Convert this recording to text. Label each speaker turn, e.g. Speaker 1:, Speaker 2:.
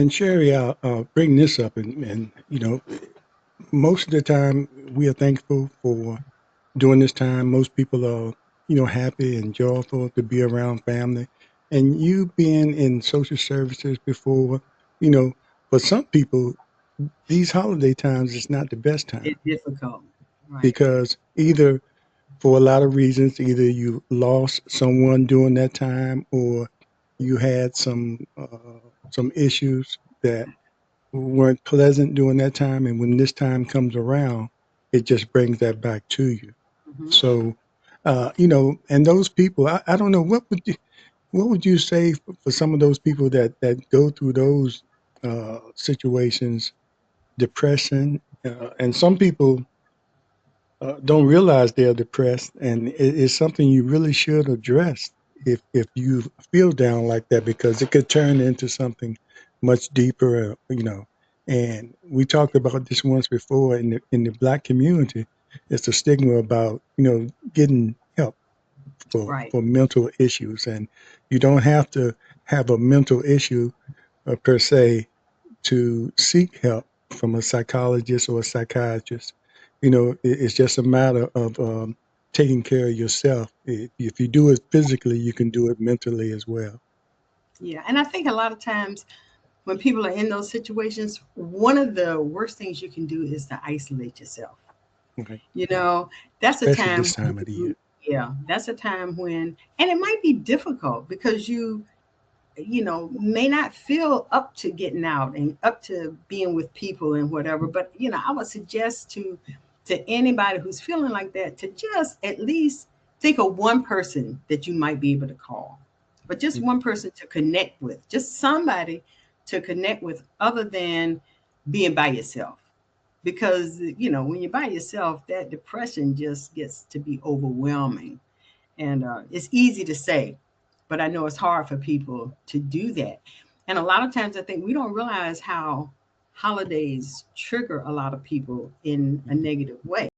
Speaker 1: And Sherry, I'll bring this up, and most of the time we are thankful for during this time. Most people are, happy and joyful to be around family. And you being in social services before, you know, for some people, these holiday times is not the best time
Speaker 2: It's difficult. Right.
Speaker 1: because either for a lot of reasons, either you lost someone during that time or you had some issues that weren't pleasant during that time, and when this time comes around, it just brings that back to you.
Speaker 2: Hmm.
Speaker 1: So, and those people, I don't know what would you say for some of those people that go through those situations, depression, and some people don't realize they're depressed, and it's something you really should address if you feel down like that, because it could turn into something much deeper, And we talked about this once before in the Black community. It's the stigma about getting help
Speaker 2: Right.
Speaker 1: for mental issues, and you don't have to have a mental issue per se to seek help from a psychologist or a psychiatrist. It's just a matter of taking care of yourself. If you do it physically, you can do it mentally as well.
Speaker 2: Yeah. And I think a lot of times when people are in those situations, one of the worst things you can do is to isolate yourself.
Speaker 1: Okay.
Speaker 2: You know, that's a
Speaker 1: Especially
Speaker 2: time
Speaker 1: this
Speaker 2: when
Speaker 1: time of the year.
Speaker 2: you, yeah, that's a time when, and it might be difficult because you may not feel up to getting out and up to being with people and whatever. But, I would suggest to anybody who's feeling like that to just at least think of one person that you might be able to call, but just one person to connect with, just somebody to connect with other than being by yourself. Because, when you're by yourself, that depression just gets to be overwhelming. And it's easy to say, but I know it's hard for people to do that. And a lot of times I think we don't realize how holidays trigger a lot of people in a negative way.